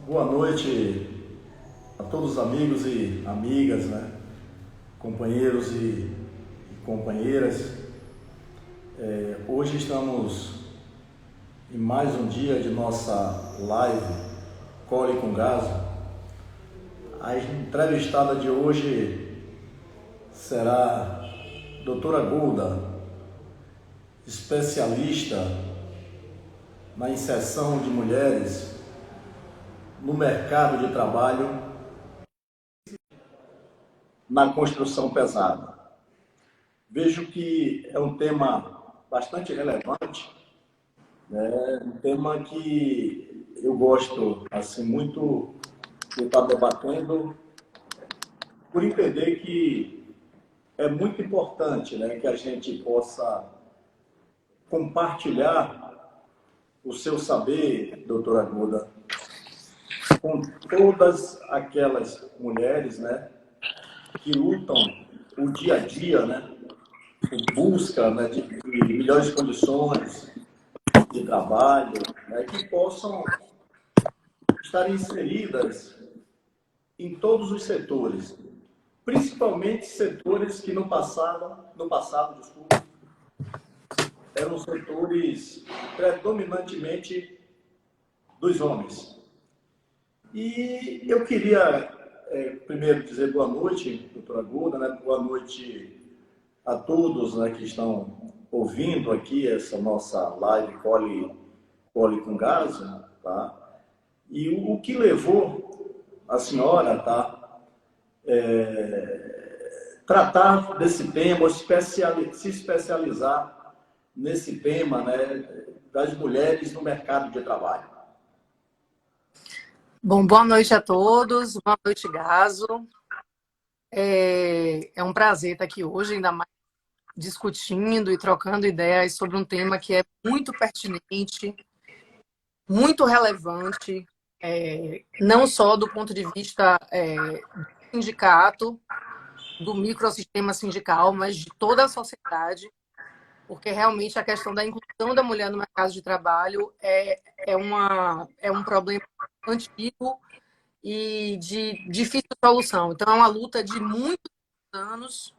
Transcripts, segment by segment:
Boa noite a todos os amigos e amigas, né? Companheiros e companheiras. Hoje estamos em mais um dia de nossa live Cole com Gaso. A entrevistada de hoje será a doutora Golda, especialista na inserção de mulheres no mercado de trabalho na construção pesada. Vejo que é um tema bastante relevante, né? Um tema que eu gosto assim muito de estar debatendo, por entender que é muito importante, né, que a gente possa compartilhar o seu saber, doutora Guda, com todas aquelas mulheres, né, que lutam o dia a dia, né, em busca, né, de melhores condições de trabalho, né, que possam estar inseridas em todos os setores, principalmente setores que no passado, desculpa, eram setores predominantemente dos homens. E eu queria primeiro dizer boa noite, doutora Guda, né? Boa noite a todos, né, que estão ouvindo aqui essa nossa live Cole com Gás, tá? E o que levou a senhora, tá, tratar desse tema, se especializar nesse tema, né, das mulheres no mercado de trabalho? Bom, boa noite a todos, boa noite, Gaso. É um prazer estar aqui hoje, ainda mais discutindo e trocando ideias sobre um tema que é muito pertinente, muito relevante, não só do ponto de vista do sindicato, do microsistema sindical, mas de toda a sociedade, porque realmente a questão da inclusão da mulher no mercado de trabalho é um problema antigo e de difícil solução. Então, é uma luta de muitos anos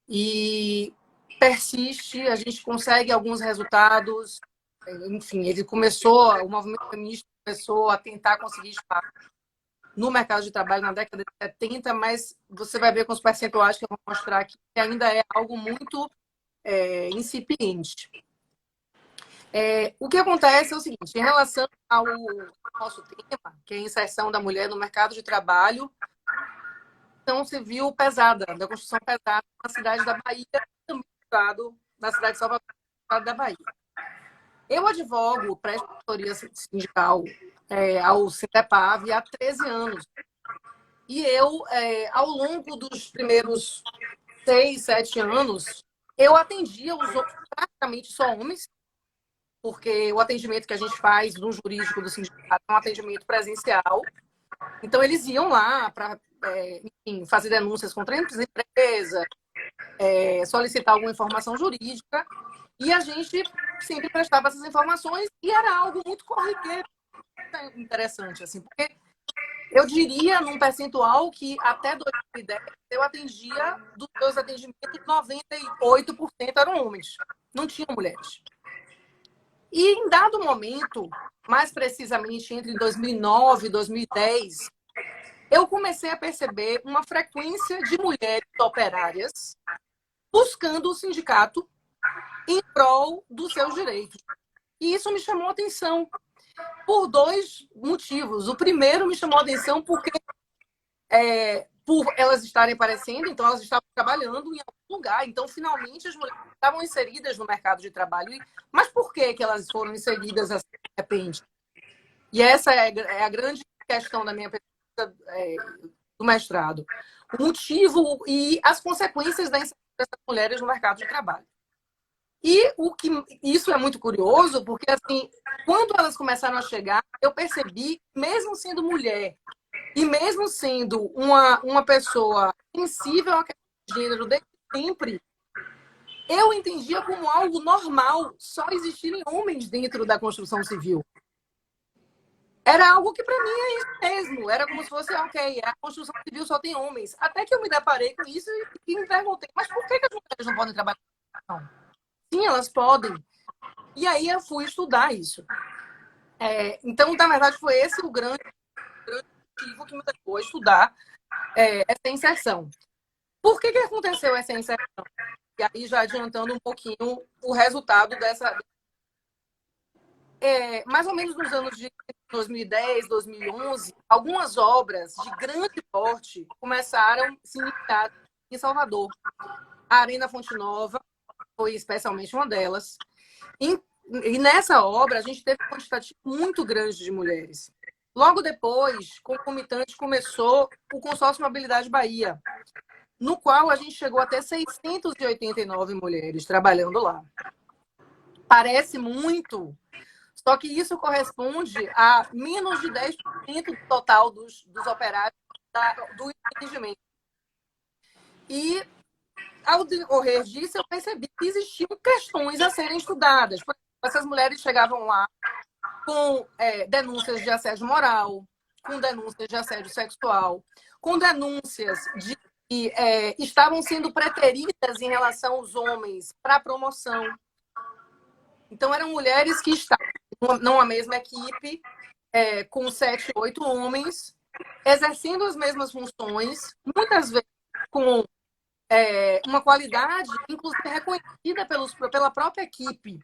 e persiste, a gente consegue alguns resultados. Enfim, o movimento feminista começou a tentar conseguir espaço no mercado de trabalho na década de 70, mas você vai ver com os percentuais que eu vou mostrar aqui que ainda é algo muito incipiente. O que acontece é o seguinte, em relação ao nosso tema, que é a inserção da mulher no mercado de trabalho, construção civil pesada, da construção pesada na cidade da Bahia, também na cidade de Salvador, no estado da Bahia. Eu advogo pré-auditoria sindical ao Sindepav há 13 anos. E eu, ao longo dos primeiros 6, 7 anos, eu atendia os outros, praticamente só homens, porque o atendimento que a gente faz no jurídico do sindicato é um atendimento presencial. Então, eles iam lá para fazer denúncias contra a empresa, solicitar alguma informação jurídica, e a gente sempre prestava essas informações e era algo muito corriqueiro, interessante, assim, porque eu diria, num percentual, que até 2010 eu atendia, dos meus atendimentos, 98% eram homens, não tinham mulheres. E em dado momento, mais precisamente entre 2009 e 2010, eu comecei a perceber uma frequência de mulheres operárias buscando o sindicato em prol dos seus direitos. E isso me chamou a atenção por dois motivos. O primeiro me chamou a atenção porque, por elas estarem aparecendo, então elas estavam trabalhando em algum lugar. Então, finalmente, as mulheres estavam inseridas no mercado de trabalho. Mas por que elas foram inseridas assim, de repente? E essa é a grande questão da minha pesquisa do mestrado. O motivo e as consequências da inserção dessas mulheres no mercado de trabalho. E isso é muito curioso, porque assim, quando elas começaram a chegar, eu percebi, mesmo sendo mulher e mesmo sendo uma pessoa sensível à questão de gênero desde sempre, eu entendia como algo normal só existirem homens dentro da construção civil. Era algo que para mim é isso mesmo. Era como se fosse, ok, a construção civil só tem homens. Até que eu me deparei com isso e me perguntei, mas por que as mulheres não podem trabalhar na construção? Sim, elas podem. E aí eu fui estudar isso. Então, na verdade, foi esse o grande motivo que me levou a estudar essa inserção. Por que aconteceu essa inserção? E aí, já adiantando um pouquinho o resultado dessa. Mais ou menos nos anos de 2010, 2011, algumas obras de grande porte começaram a se iniciar em Salvador. A Arena Fonte Nova foi especialmente uma delas. E nessa obra, a gente teve um quantitativo muito grande de mulheres. Logo depois, concomitante, começou o Consórcio Mobilidade Bahia, no qual a gente chegou a ter 689 mulheres trabalhando lá. Parece muito, só que isso corresponde a menos de 10% do total dos operários do empreendimento. E, ao decorrer disso, eu percebi que existiam questões a serem estudadas. Por exemplo, essas mulheres chegavam lá com denúncias de assédio moral, com denúncias de assédio sexual, com denúncias de que estavam sendo preteridas em relação aos homens para promoção. Então, eram mulheres que estavam numa mesma equipe, com 7, 8 homens, exercendo as mesmas funções, muitas vezes com uma qualidade, inclusive reconhecida pela própria equipe,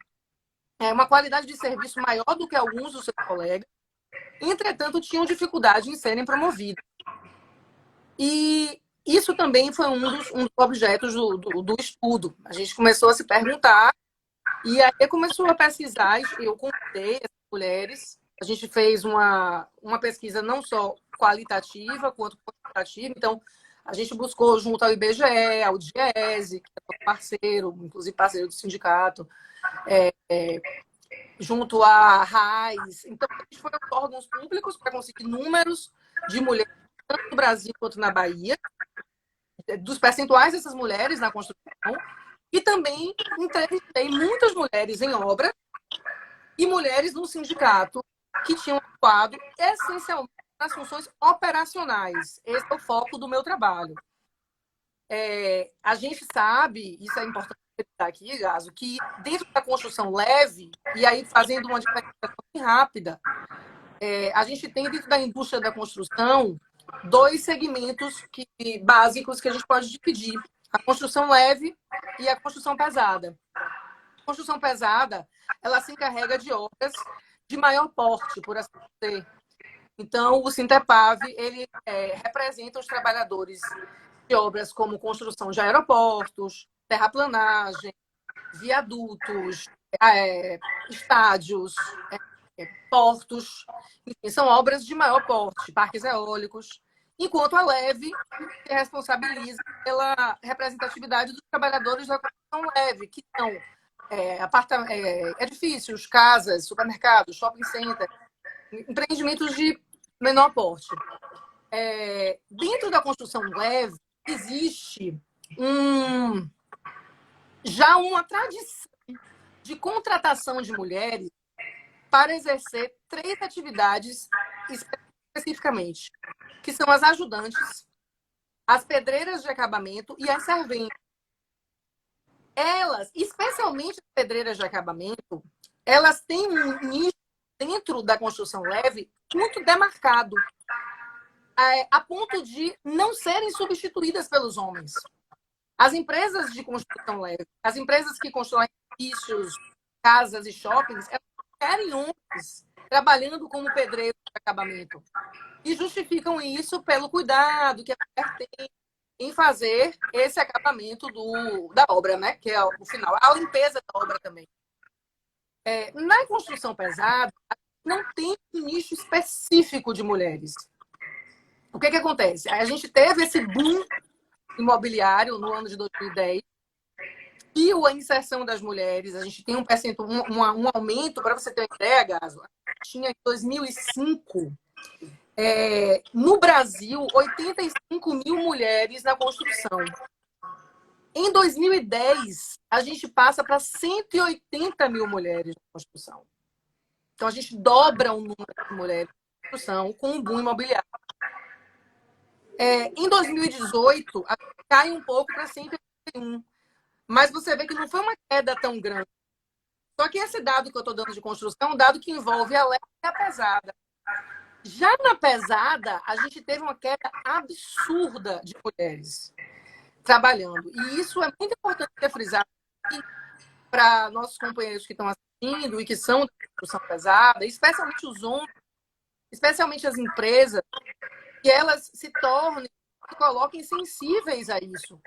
uma qualidade de serviço maior do que alguns dos seus colegas, entretanto, tinham dificuldade em serem promovidos. E isso também foi um dos objetos do estudo. A gente começou a se perguntar, e aí começou a pesquisar, eu convidei essas mulheres, a gente fez uma pesquisa não só qualitativa, quanto quantitativa, então a gente buscou junto ao IBGE, ao DIESE, que é parceiro, inclusive parceiro do sindicato, junto à RAIS. Então, a gente foi aos órgãos públicos para conseguir números de mulheres, tanto no Brasil quanto na Bahia, dos percentuais dessas mulheres na construção, e também entrevistei muitas mulheres em obra e mulheres no sindicato que tinham atuado essencialmente nas funções operacionais. Esse é o foco do meu trabalho. A gente sabe, isso é importante aqui, Gaso, que dentro da construção leve, e aí fazendo uma diferenciação rápida, a gente tem dentro da indústria da construção 2 segmentos básicos que a gente pode dividir: a construção leve e a construção pesada. A construção pesada, ela se encarrega de obras de maior porte, por assim dizer. Então, o Sintepav, ele representa os trabalhadores de obras como construção de aeroportos, terraplanagem, viadutos, estádios, portos. Enfim, são obras de maior porte, parques eólicos. Enquanto a leve se responsabiliza pela representatividade dos trabalhadores da construção leve, que são edifícios, casas, supermercados, shopping center, empreendimentos de menor porte. Dentro da construção leve, existe já uma tradição de contratação de mulheres para exercer 3 atividades especificamente, que são as ajudantes, as pedreiras de acabamento e as serventes. Elas, especialmente as pedreiras de acabamento, elas têm um nicho dentro da construção leve muito demarcado, a ponto de não serem substituídas pelos homens. As empresas de construção leve, as empresas que constroem edifícios, casas e shoppings, elas querem homens trabalhando como pedreiro de acabamento. E justificam isso pelo cuidado que a mulher tem em fazer esse acabamento da obra, né? Que é o final, a limpeza da obra também. Na construção pesada, não tem um nicho específico de mulheres. O que acontece? A gente teve esse boom imobiliário no ano de 2010 e a inserção das mulheres, a gente tem um aumento, para você ter uma ideia, Gaso, tinha em 2005, no Brasil, 85 mil mulheres na construção. Em 2010, a gente passa para 180 mil mulheres na construção. Então, a gente dobra o número de mulheres construção com o boom imobiliário. Em 2018, cai um pouco para 181, mas você vê que não foi uma queda tão grande. Só que esse dado que eu estou dando de construção é um dado que envolve a leve e a pesada. Já na pesada, a gente teve uma queda absurda de mulheres trabalhando. E isso é muito importante ter frisado para nossos companheiros que estão assistindo e que são da construção pesada, especialmente os homens, especialmente as empresas, que elas se tornem, se coloquem sensíveis a isso.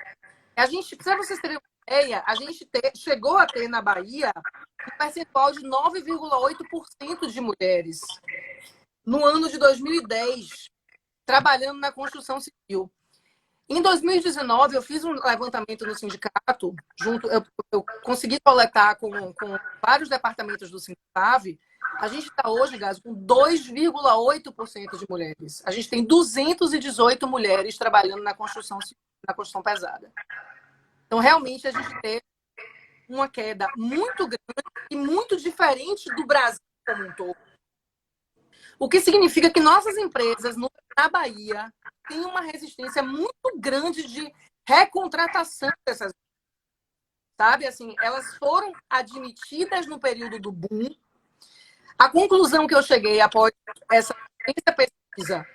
A gente, para vocês terem uma ideia, a gente chegou a ter na Bahia um percentual de 9,8% de mulheres no ano de 2010, trabalhando na construção civil. Em 2019, eu fiz um levantamento no sindicato, eu consegui coletar com vários departamentos do Sindicave. A gente está hoje, Gás, com 2,8% de mulheres. A gente tem 218 mulheres trabalhando na construção pesada. Então, realmente, a gente teve uma queda muito grande e muito diferente do Brasil como um todo. O que significa que nossas empresas na Bahia têm uma resistência muito grande de recontratação dessas, sabe? Assim, elas foram admitidas no período do boom. A conclusão que eu cheguei após essa pesquisa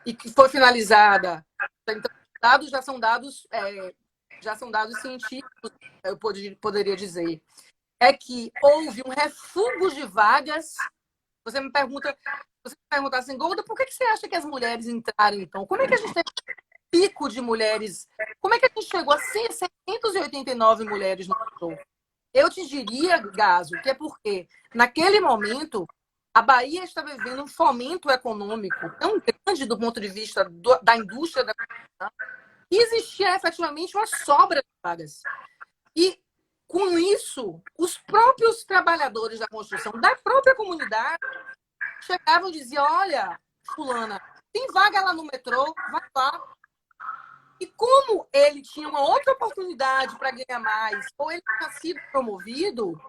e que foi finalizada, então, dados já são dados científicos, eu poderia dizer, é que houve um refúgio de vagas. Você me pergunta assim, Golda, por que você acha que as mulheres entraram, então? Como é que a gente teve um pico de mulheres? Como é que a gente chegou a 689 mulheres no show? Eu te diria, Gaso, que é porque, naquele momento, a Bahia está vivendo um fomento econômico tão grande do ponto de vista da indústria da construção, que existia efetivamente uma sobra de vagas. E, com isso, os próprios trabalhadores da construção, da própria comunidade, chegavam e diziam, olha, fulana, tem vaga lá no metrô, vai lá. E como ele tinha uma outra oportunidade para ganhar mais, ou ele tinha sido promovido,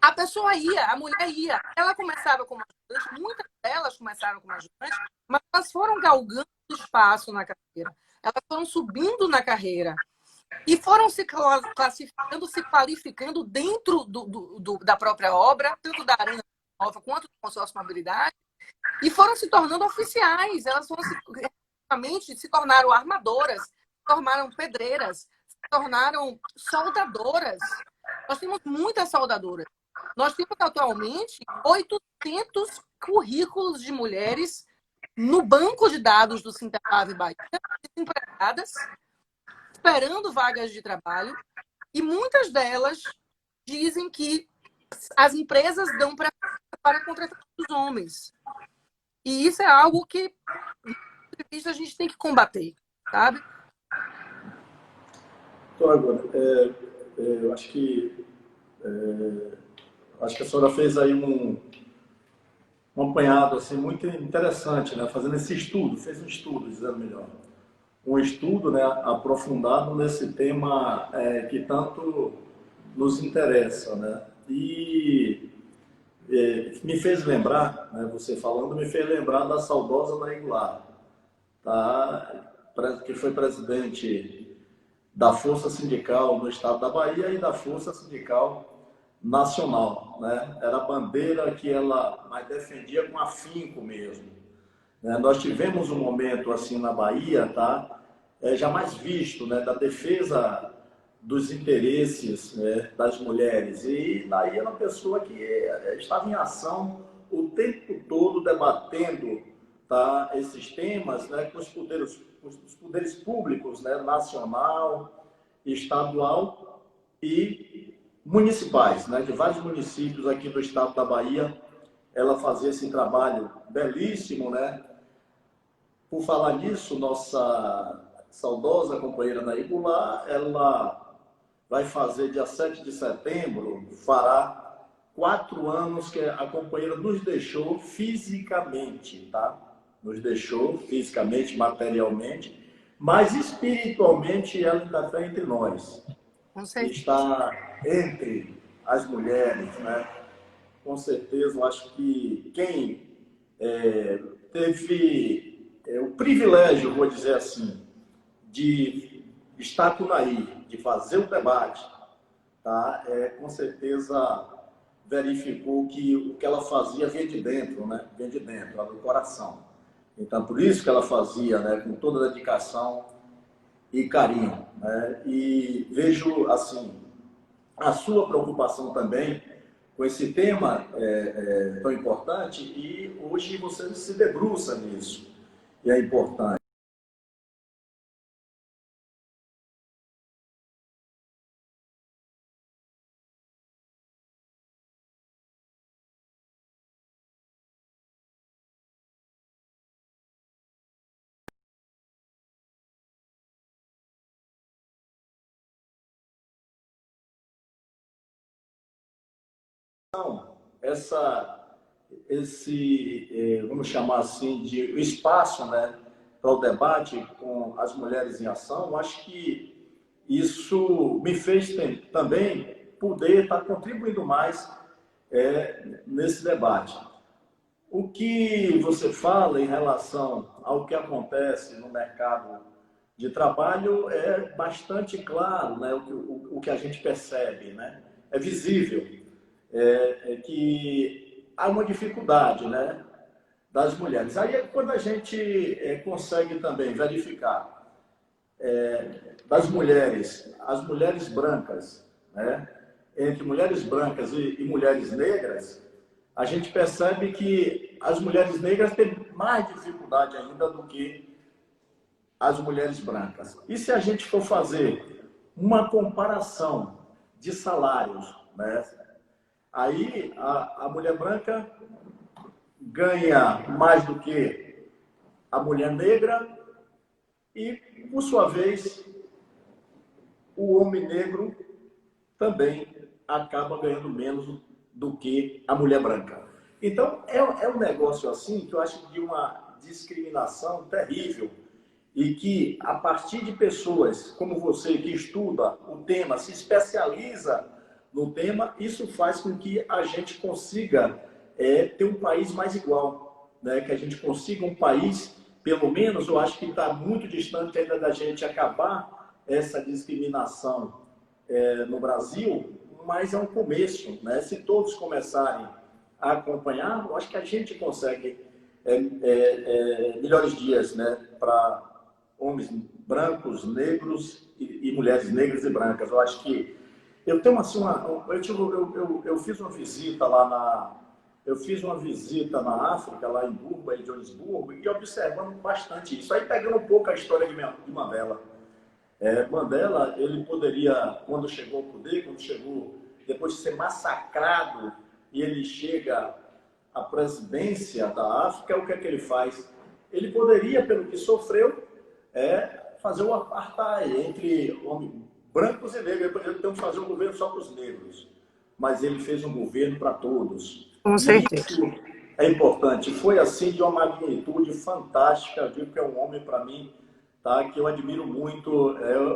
a pessoa ia, a mulher ia. Ela começava como ajudante, muitas delas começaram como ajudante, mas elas foram galgando espaço na carreira. Elas foram subindo na carreira. E foram se classificando, se qualificando dentro da própria obra, tanto da Arena Nova quanto do consórcio mobilidade, e foram se tornando oficiais. Elas foram se tornaram armadoras, se tornaram pedreiras, se tornaram soldadoras. Nós temos muitas soldadoras. Nós temos atualmente 800 currículos de mulheres no banco de dados do Sindicave Bahia, desempregadas, esperando vagas de trabalho, e muitas delas dizem que as empresas dão para contratar os homens. E isso é algo que, a gente tem que combater, sabe? Então, agora, eu acho que a senhora fez aí um apanhado assim, muito interessante, né? Fazendo esse estudo, fez um estudo, dizendo melhor. Um estudo, né, aprofundado nesse tema que tanto nos interessa, né? E me fez lembrar, né, você falando, me fez lembrar da saudosa Nair Goulart, tá? Que foi presidente da Força Sindical no estado da Bahia e da Força Sindical Nacional, né? Era a bandeira que ela mais defendia com afinco mesmo, né? Nós tivemos um momento assim na Bahia, tá? Jamais visto, né, da defesa dos interesses, né, das mulheres. E daí era uma pessoa que estava em ação o tempo todo debatendo, tá, esses temas, né, com os poderes públicos, né, nacional, estadual e municipais, né, de vários municípios aqui do estado da Bahia. Ela fazia esse trabalho belíssimo, né? Por falar nisso, nossa saudosa companheira Nair Goulart, ela vai fazer dia 7 de setembro, fará 4 anos que a companheira nos deixou fisicamente, tá? Nos deixou fisicamente, materialmente, mas espiritualmente ela ainda está entre nós. Está entre as mulheres, né? Com certeza, eu acho que quem teve o privilégio, vou dizer assim, de estar por aí, de fazer o debate, tá? Com certeza verificou que o que ela fazia vem de dentro, né? Vem de dentro, do coração. Então, por isso que ela fazia, né? Com toda a dedicação e carinho, né? E vejo, assim, a sua preocupação também com esse tema tão importante e hoje você se debruça nisso. E é importante. Vamos chamar assim, de espaço, né, para o debate com as mulheres em ação, eu acho que isso me fez também poder estar contribuindo mais nesse debate. O que você fala em relação ao que acontece no mercado de trabalho é bastante claro, né, o que a gente percebe, né, é visível. Que há uma dificuldade, né, das mulheres. Aí é quando a gente consegue também verificar das mulheres, as mulheres brancas, né, entre mulheres brancas e mulheres negras, a gente percebe que as mulheres negras têm mais dificuldade ainda do que as mulheres brancas. E se a gente for fazer uma comparação de salários, né, aí a mulher branca ganha mais do que a mulher negra e, por sua vez, o homem negro também acaba ganhando menos do que a mulher branca. Então, é um negócio assim que eu acho de uma discriminação terrível e que, a partir de pessoas como você, que estuda o tema, se especializa no tema, isso faz com que a gente consiga ter um país mais igual, né? Que a gente consiga um país, pelo menos, eu acho que está muito distante ainda da gente acabar essa discriminação no Brasil, mas é um começo, né? Se todos começarem a acompanhar, eu acho que a gente consegue melhores dias, né? Para homens brancos, negros e mulheres negras e brancas. Eu acho que eu tenho assim eu fiz uma visita lá na África, lá em Durban e Joanesburgo, e observando bastante isso. Aí pegando um pouco a história de Mandela. Mandela, ele poderia, quando chegou ao poder, depois de ser massacrado, e ele chega à presidência da África, o que é que ele faz? Ele poderia, pelo que sofreu, fazer um apartheid entre brancos e negros. Ele poderia então fazer um governo só para os negros, mas ele fez um governo para todos. Com E certeza. isso é importante. Foi assim de uma magnitude fantástica. Eu digo que é um homem, para mim, tá, que eu admiro muito,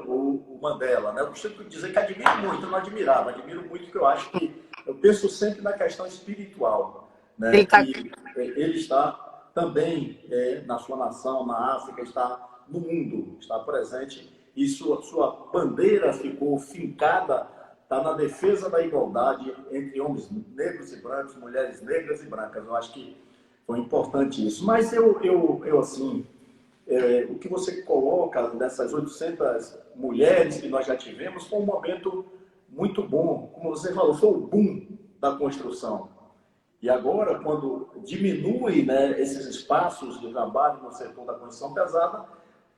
o Mandela. Né? Eu costumo dizer que admiro muito, eu não admirava, admiro muito, porque eu penso sempre na questão espiritual, né? Que ele está também na sua nação, na África, está no mundo, está presente, e sua bandeira ficou fincada, está na defesa da igualdade entre homens negros e brancos, mulheres negras e brancas. Eu acho que foi importante isso. Mas eu assim, o que você coloca dessas 800 mulheres que nós já tivemos foi um momento muito bom. Como você falou, foi o boom da construção. E agora, quando diminui, né, esses espaços de trabalho no setor da construção pesada,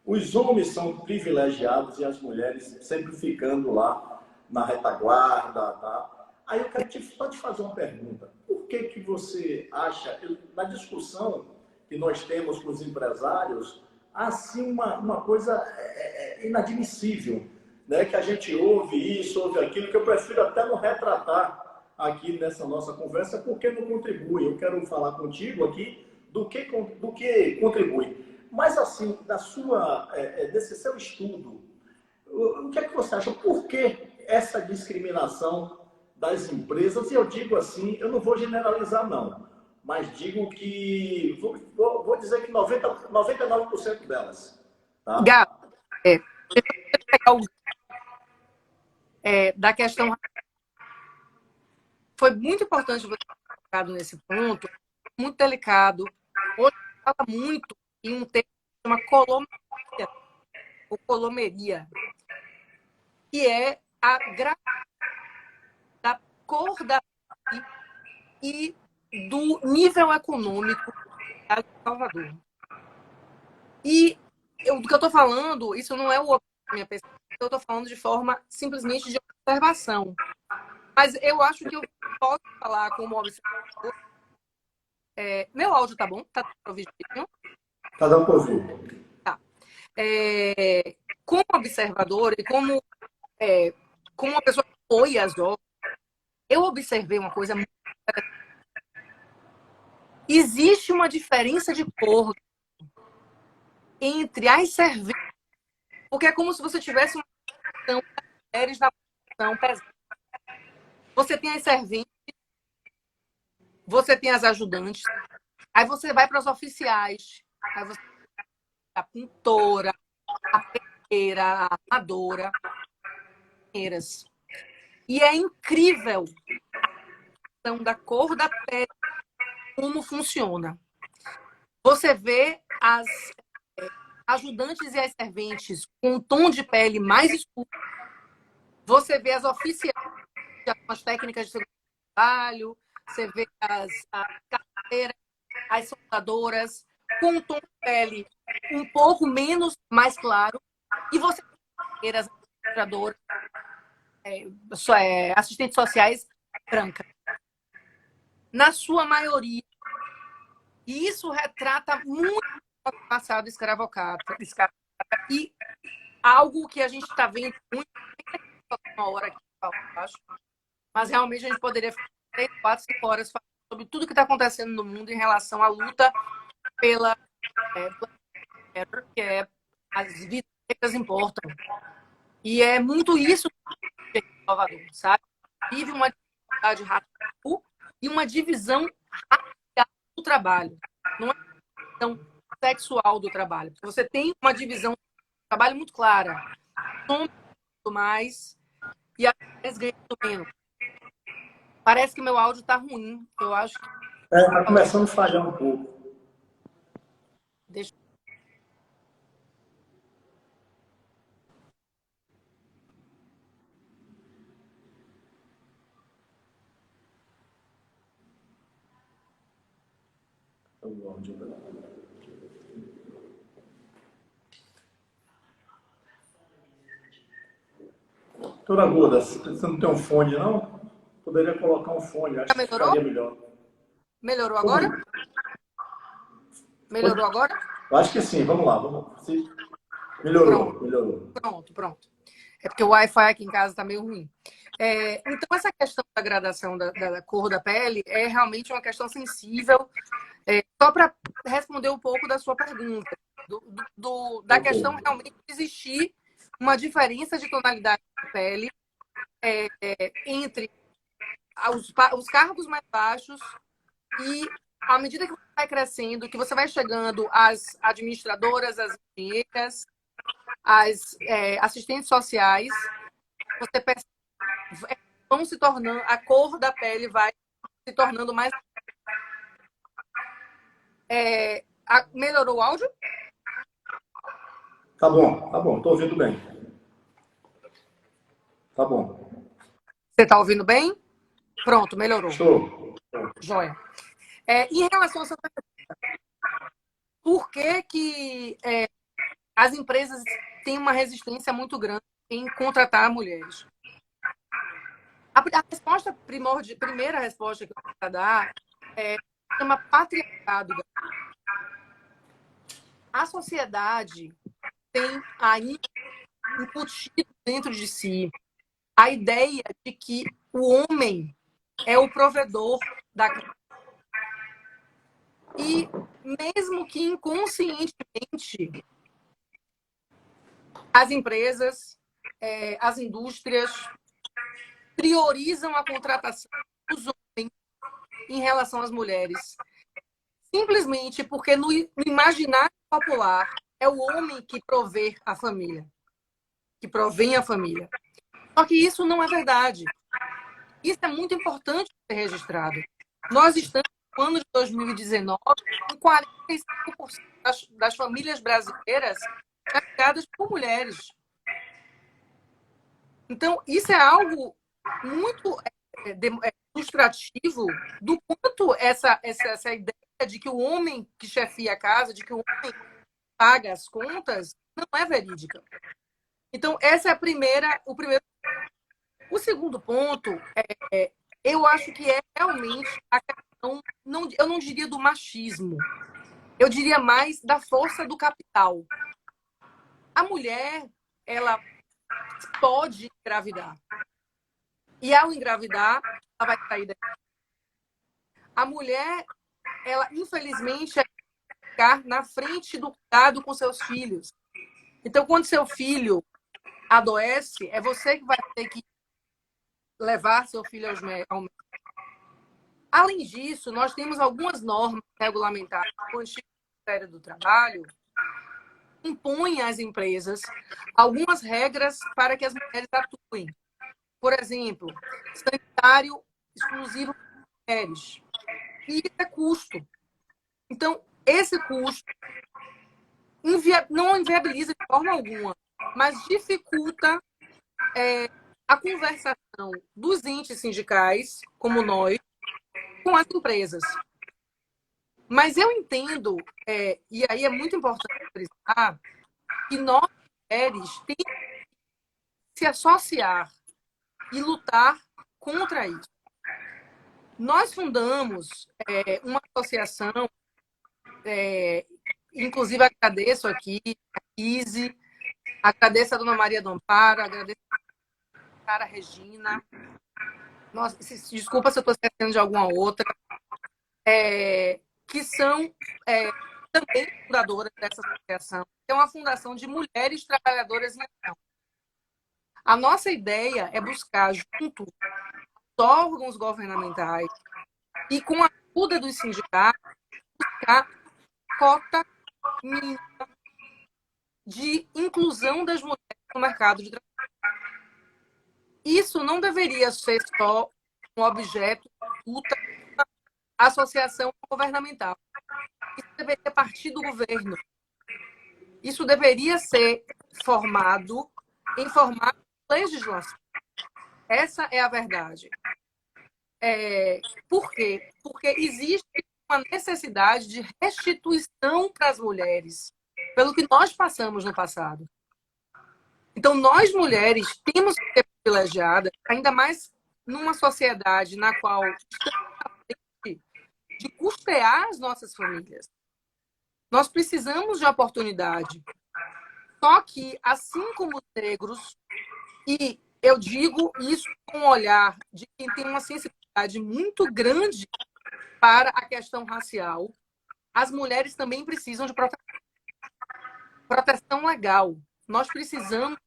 os homens são privilegiados e as mulheres sempre ficando lá na retaguarda. Tá? Aí eu quero só te fazer uma pergunta. Por que você acha, na discussão que nós temos com os empresários, há assim uma coisa inadmissível, né? Que a gente ouve isso, ouve aquilo, que eu prefiro até não retratar aqui nessa nossa conversa, porque não contribui. Eu quero falar contigo aqui do que contribui. Mas, assim, desse seu estudo, o que é que você acha? Por que essa discriminação das empresas? E eu digo assim, eu não vou generalizar, não. mas digo que, vou dizer que 99% delas. Tá? Gabi, deixa eu pegar da questão. Foi muito importante você ter tocado nesse ponto, muito delicado. Hoje fala muito em um termo que chama colomeria, ou colomeria, que é a gravidade da cor da pele e do nível econômico de Salvador. E do que eu estou falando, isso não é o objetivo da minha pesquisa, eu estou falando de forma simplesmente de observação. Mas eu acho que eu posso falar como observador. Meu áudio tá bom? Tá ouvindo? Tá dando para ouvir. Tá. Como observador e como uma pessoa que foi às obras, eu observei uma coisa muito interessante. Existe uma diferença de cor entre as serventes, porque é como se você tivesse uma posição das mulheres na posição pesada. Você tem as serventes, você tem as ajudantes, aí você vai para as oficiais, aí você tem a pintora, a pedreira, a armadora, e é incrível a questão da cor da pele, como funciona. Você vê as ajudantes e as serventes com um tom de pele mais escuro. Você vê as oficiais com as técnicas de segurança do trabalho. Você vê as carteiras, as soldadoras com um tom de pele um pouco menos mais claro. E você vê as administradoras, assistentes sociais brancas. Na sua maioria. E isso retrata muito o passado escravocrata. E algo que a gente está vendo muito, uma hora aqui, acho, mas realmente a gente poderia ficar 3, 4, 5 horas falando sobre tudo que está acontecendo no mundo em relação à luta pela que é as vidas negras importam. E é muito isso que em Salvador, sabe? Vive uma desigualdade racial e uma divisão racial do trabalho. Não é uma divisão sexual do trabalho. Você tem uma divisão do trabalho muito clara. Homens ganham mais e as mulheres ganham menos. Parece que meu áudio está ruim. Eu acho que. Está começando a falhar um pouco. Deixa. Doutora Guda, você não tem um fone, não? Poderia colocar um fone, acho que ficaria melhor. Melhorou agora? Melhorou agora? Eu acho que sim, vamos lá. Melhorou. Pronto. É porque o Wi-Fi aqui em casa está meio ruim. Então, essa questão da gradação da cor da pele é realmente uma questão sensível. Só para responder um pouco da sua pergunta, da questão realmente de existir uma diferença de tonalidade da pele entre os cargos mais baixos e, à medida que você vai crescendo, que você vai chegando às administradoras, às engenheiras, às assistentes sociais, você percebe vão se tornando, a cor da pele vai se tornando mais. Melhorou o áudio? Tá bom, estou ouvindo bem. Tá bom. Você está ouvindo bem? Pronto, melhorou. Show. Joia. Em relação a essa pergunta, por que as empresas têm uma resistência muito grande em contratar mulheres? A resposta primeira resposta que eu vou dar chama patriarcado. A sociedade tem ainda incutido dentro de si a ideia de que o homem é o provedor da casa. E mesmo que inconscientemente, as empresas, as indústrias priorizam a contratação dos homens em relação às mulheres. simplesmente porque no imaginário popular é o homem que provê a família, que provém a família. Só que isso não é verdade. Isso é muito importante ser registrado. Nós estamos no ano de 2019 com 45% das famílias brasileiras chefiadas por mulheres. Então, isso é algo muito ilustrativo do quanto essa ideia de que o homem que chefia a casa, de que o homem paga as contas, não é verídica. Então, essa é o primeiro. O segundo ponto, eu acho que é realmente a questão, eu não diria do machismo, eu diria mais da força do capital. A mulher, ela pode engravidar. E ao engravidar, ela vai sair daí. A mulher, ela, infelizmente, é ficar na frente do cuidado com seus filhos. Então, quando seu filho adoece, é você que vai ter que levar seu filho ao médico. Além disso, nós temos algumas normas regulamentares. O antigo Ministério do Trabalho impõe às empresas algumas regras para que as mulheres atuem. Por exemplo, sanitário exclusivo para mulheres. E isso é custo. Então, esse custo não inviabiliza de forma alguma, mas dificulta a conversação dos entes sindicais, como nós, com as empresas. Mas eu entendo, e aí é muito importante frisar, que nós, mulheres, temos que se associar e lutar contra isso. Nós fundamos uma associação, inclusive agradeço aqui a Izzy, agradeço a dona Maria do Amparo, agradeço a Cara Regina. Nossa, desculpa se eu estou esquecendo de alguma outra. Que são também fundadoras dessa associação. É uma fundação de mulheres trabalhadoras em ação. A nossa ideia é buscar, junto aos órgãos governamentais e com a ajuda dos sindicatos, buscar cota mínima de inclusão das mulheres no mercado de trabalho. Isso não deveria ser só um objeto de luta da associação governamental. Isso deveria partir do governo. Isso deveria ser formado em formato de legislação. Essa é a verdade. Por quê? Porque existe uma necessidade de restituição para as mulheres, pelo que nós passamos no passado. Então, nós mulheres temos que ser privilegiadas, ainda mais numa sociedade na qual estamos à frente de custear as nossas famílias. Nós precisamos de oportunidade. Só que, assim como os negros, e eu digo isso com um olhar de quem tem uma sensibilidade muito grande para a questão racial, as mulheres também precisam de proteção legal. Nós precisamos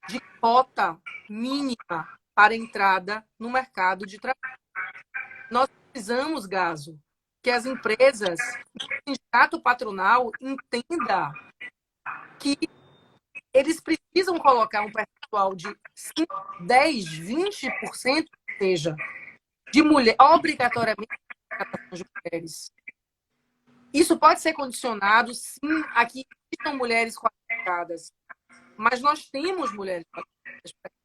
de cota mínima para entrada no mercado de trabalho. Nós precisamos, Gaso, que as empresas, o sindicato patronal, entenda que eles precisam colocar um percentual de 5, 10, 20%, seja, de mulher, obrigatoriamente, de mulheres. Isso pode ser condicionado, sim, a que existam mulheres qualificadas, mas nós temos mulheres qualificadas.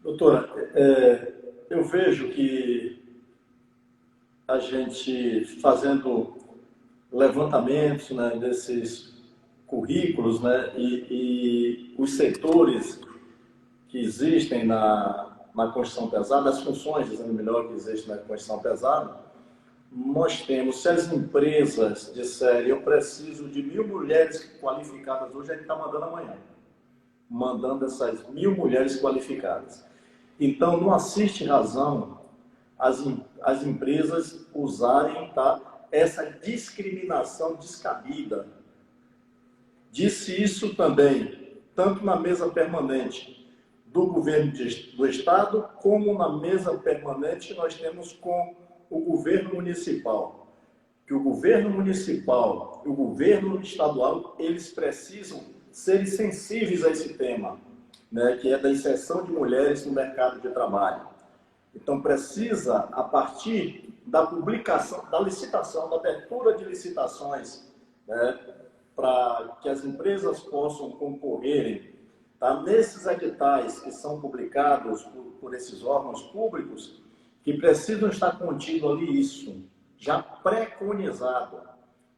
Doutora, eu vejo que a gente fazendo levantamentos, né, desses currículos, né, e os setores que existem na construção pesada, as funções, dizendo melhor, que existem na construção pesada, nós temos, se as empresas disserem, eu preciso de 1.000 mulheres qualificadas hoje, a gente está mandando amanhã. Mandando essas 1.000 mulheres qualificadas. Então, não assiste razão as empresas usarem, tá, essa discriminação descabida. Disse isso também, tanto na mesa permanente do governo do Estado, como na mesa permanente nós temos com o governo municipal. Que o governo municipal e o governo estadual, eles precisam ser sensíveis a esse tema, né, que é da inserção de mulheres no mercado de trabalho. Então, precisa, a partir da publicação, da licitação, da abertura de licitações, né, para que as empresas possam concorrerem, tá, nesses editais que são publicados por esses órgãos públicos, que precisam estar contido ali isso, já preconizado,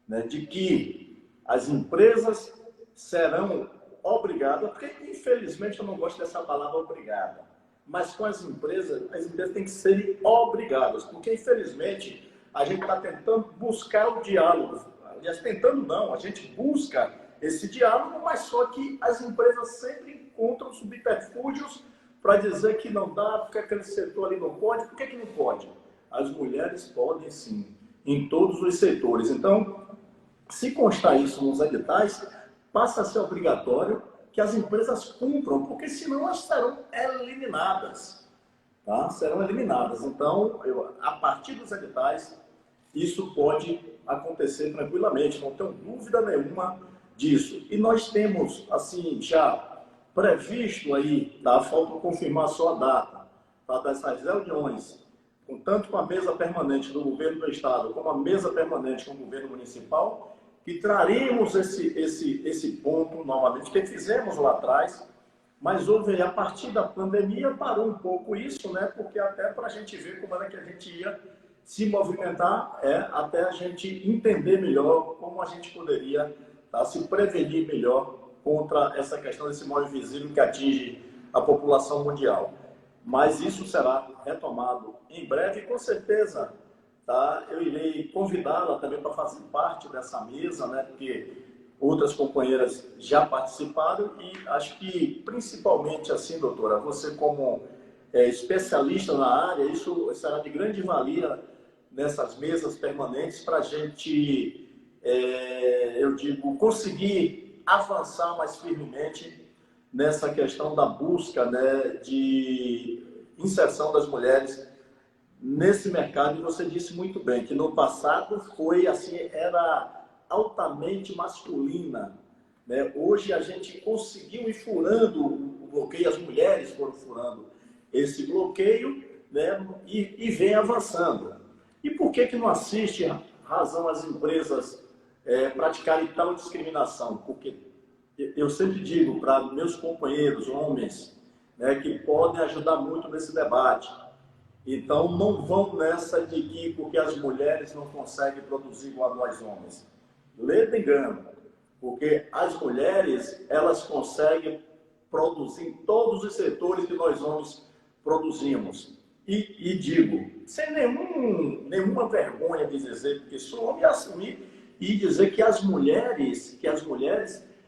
né, de que as empresas serão obrigadas, porque infelizmente eu não gosto dessa palavra obrigada, mas com as empresas têm que ser obrigadas, porque infelizmente a gente está tentando buscar o diálogo, aliás, tentando não, a gente busca esse diálogo, mas só que as empresas sempre encontram subterfúgios para dizer que não dá, porque aquele setor ali não pode. Por que não pode? As mulheres podem sim, em todos os setores. Então, se constar isso nos editais, passa a ser obrigatório que as empresas cumpram, porque senão elas serão eliminadas. Tá? Serão eliminadas. Então, a partir dos editais, isso pode acontecer tranquilamente, não tenho dúvida nenhuma disso. E nós temos, assim, já previsto aí, tá? Falta confirmar só a data, tá? Dessas reuniões, tanto com a mesa permanente do governo do estado, como a mesa permanente com o governo municipal, que traremos esse ponto novamente, que fizemos lá atrás, mas houve, a partir da pandemia, parou um pouco isso, né? Porque até para a gente ver como era que a gente ia se movimentar, até a gente entender melhor como a gente poderia, tá, se prevenir melhor contra essa questão desse mal invisível que atinge a população mundial. Mas isso será retomado em breve e, com certeza, tá, eu irei convidá-la também para fazer parte dessa mesa, né, porque outras companheiras já participaram e acho que, principalmente assim, doutora, você como especialista na área, isso será de grande valia nessas mesas permanentes para a gente, eu digo, conseguir avançar mais firmemente nessa questão da busca, né, de inserção das mulheres nesse mercado. E você disse muito bem que no passado foi assim, era altamente masculina, né? Hoje a gente conseguiu ir furando o bloqueio, as mulheres foram furando esse bloqueio, né, e vem avançando. E por que não assiste razão as empresas praticarem tal discriminação? Porque eu sempre digo para meus companheiros, homens, né, que podem ajudar muito nesse debate. Então, não vão nessa de que porque as mulheres não conseguem produzir igual a nós homens. Ledo engano, porque as mulheres, elas conseguem produzir em todos os setores que nós homens produzimos. E digo, sem nenhuma vergonha de dizer que sou homem, assumir e dizer que as mulheres,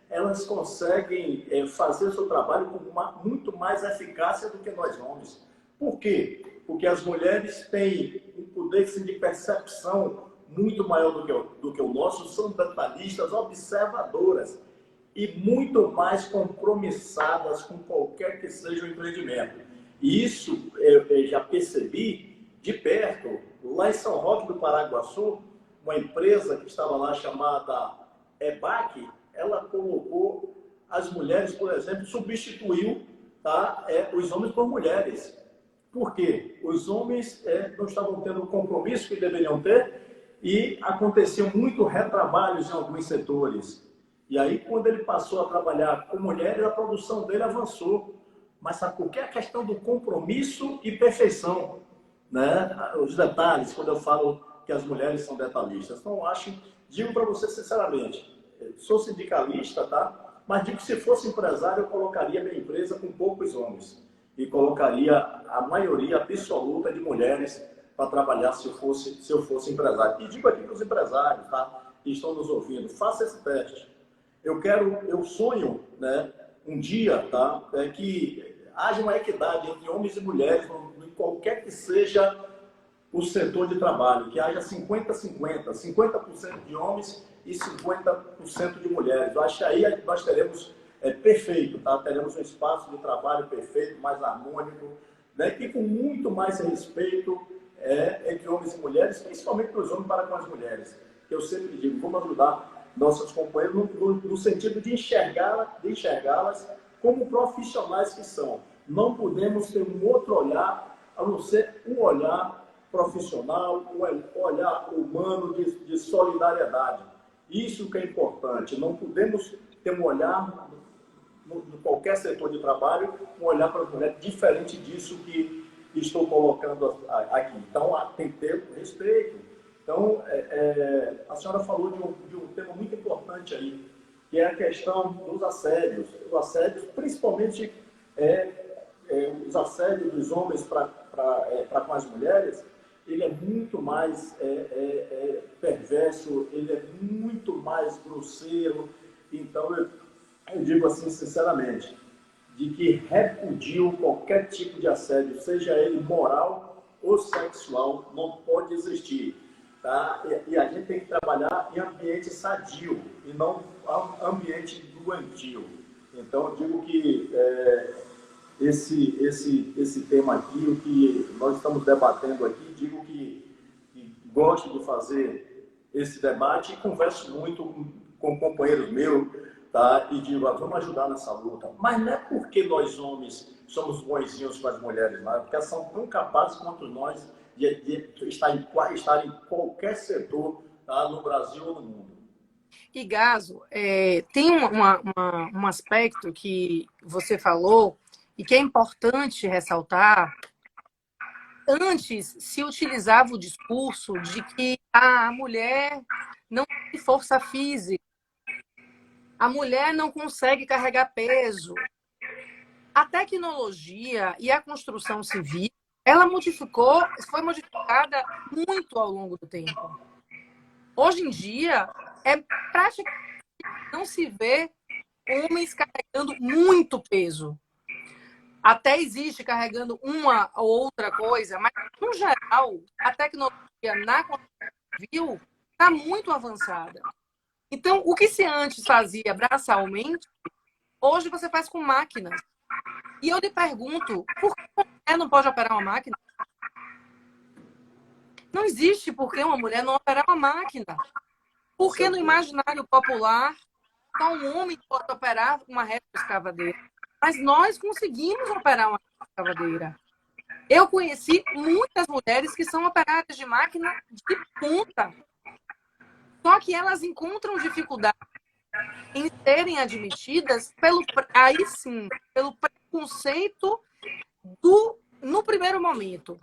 elas conseguem fazer o seu trabalho com muito mais eficácia do que nós homens. Por quê? Porque as mulheres têm um poder de percepção muito maior do que o nosso, são detalhistas, observadoras e muito mais compromissadas com qualquer que seja o empreendimento. E isso eu já percebi de perto, lá em São Roque do Paraguaçu, uma empresa que estava lá chamada EBAC, ela colocou as mulheres, por exemplo, substituiu, tá, os homens por mulheres. Por quê? Os homens não estavam tendo o compromisso que deveriam ter e aconteciam muito retrabalhos em alguns setores. E aí, quando ele passou a trabalhar com mulheres, a produção dele avançou. Mas sabe por quê? A questão do compromisso e perfeição, né? Os detalhes, quando eu falo que as mulheres são detalhistas. Então, digo para você sinceramente, sou sindicalista, tá? Mas digo que se fosse empresário, eu colocaria minha empresa com poucos homens. E colocaria a maioria absoluta de mulheres para trabalhar se eu fosse empresário. E digo aqui para os empresários, tá, que estão nos ouvindo, faça esse teste. Eu sonho, né, um dia, tá, que haja uma equidade entre homens e mulheres, em qualquer que seja o setor de trabalho, que haja 50-50, 50% de homens e 50% de mulheres. Eu acho que aí nós teremos perfeito, tá? Teremos um espaço de trabalho perfeito, mais harmônico, né? E com muito mais respeito entre homens e mulheres, principalmente para os homens para com as mulheres. Eu sempre digo, vamos ajudar nossos companheiros no sentido de enxergá-las como profissionais que são. Não podemos ter um outro olhar, a não ser um olhar profissional, um olhar humano de solidariedade. Isso que é importante. Não podemos ter um olhar, em qualquer setor de trabalho, um olhar para as mulheres diferente disso que estou colocando aqui. Então, tem que ter respeito. Então, a senhora falou de um tema muito importante aí, que é a questão dos assédios. Os assédios, principalmente os assédios dos homens para com as mulheres, ele é muito mais perverso, ele é muito mais grosseiro. Então, eu digo assim, sinceramente, de que repudio qualquer tipo de assédio, seja ele moral ou sexual, não pode existir. Tá? E a gente tem que trabalhar em ambiente sadio e não ambiente doentio. Então, eu digo que esse tema aqui, o que nós estamos debatendo aqui, digo que gosto de fazer esse debate e converso muito com companheiros meus, tá? E digo, vamos ajudar nessa luta. Mas não é porque nós homens somos bonzinhos com as mulheres, não é? Porque elas são tão capazes quanto nós de estar em qualquer setor, tá? No Brasil ou no mundo. E Gaso, tem um aspecto que você falou e que é importante ressaltar. Antes se utilizava o discurso de que a mulher não tem força física, a mulher não consegue carregar peso. A tecnologia e a construção civil, ela foi modificada muito ao longo do tempo. Hoje em dia, praticamente não se vê homens carregando muito peso. Até existe carregando uma ou outra coisa, mas, no geral, a tecnologia na construção civil está muito avançada. Então, o que se antes fazia braçalmente, hoje você faz com máquinas. E eu lhe pergunto, por que uma mulher não pode operar uma máquina? Não existe por que uma mulher não operar uma máquina. Porque no imaginário popular, só um homem pode operar uma retroescavadeira. Mas nós conseguimos operar uma retroescavadeira. Eu conheci muitas mulheres que são operadoras de máquina de ponta. Só que elas encontram dificuldade em serem admitidas pelo preconceito no primeiro momento.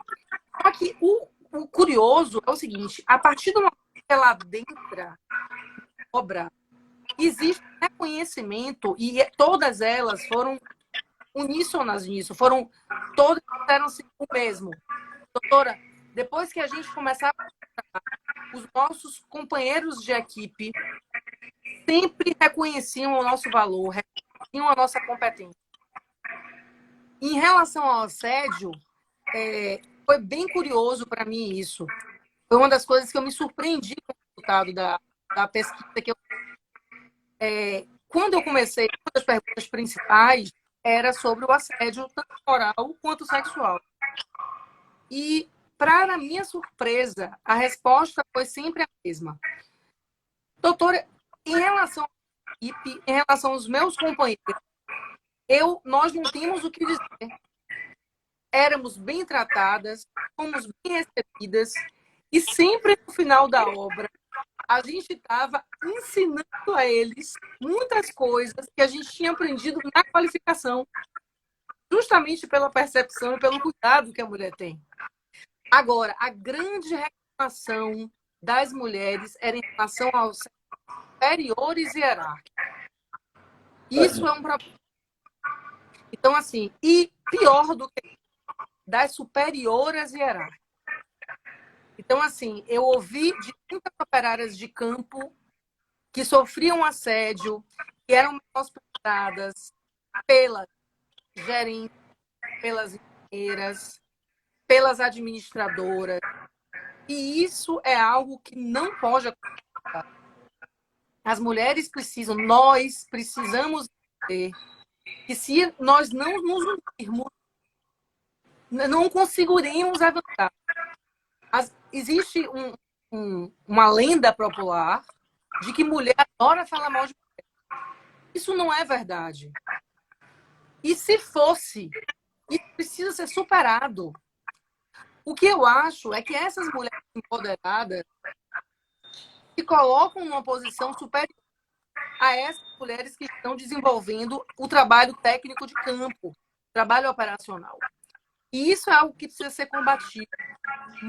Só que o curioso é o seguinte, a partir do momento que ela adentra a obra, existe reconhecimento e todas elas foram uníssonas nisso, todas disseram assim, o mesmo. Doutora, depois que a gente começar a os nossos companheiros de equipe sempre reconheciam o nosso valor, reconheciam a nossa competência. Em relação ao assédio, foi bem curioso para mim isso. Foi uma das coisas que eu me surpreendi com o resultado da pesquisa que eu quando eu comecei, uma das perguntas principais era sobre o assédio tanto moral quanto sexual. E, para minha surpresa, a resposta foi sempre a mesma. Doutora, em relação à equipe, em relação aos meus companheiros, nós não tínhamos o que dizer. Éramos bem tratadas, fomos bem recebidas, e sempre no final da obra, a gente estava ensinando a eles muitas coisas que a gente tinha aprendido na qualificação, justamente pela percepção e pelo cuidado que a mulher tem. Agora, a grande reclamação das mulheres era em relação aos superiores hierárquicos. Isso é um problema. Então, assim, e pior do que das superioras hierárquicas. Então, assim, eu ouvi de muitas operárias de campo que sofriam assédio, que eram hospitalizadas pelas gerentes, pelas enfermeiras, pelas administradoras. E isso é algo que não pode acontecer. As mulheres precisam, nós precisamos entender que se nós não nos unirmos, não conseguiremos avançar. Existe uma lenda popular de que mulher adora falar mal de mulher. Isso não é verdade. E se fosse, isso precisa ser superado. O que eu acho é que essas mulheres empoderadas se colocam numa posição superior a essas mulheres que estão desenvolvendo o trabalho técnico de campo, trabalho operacional. E isso é algo que precisa ser combatido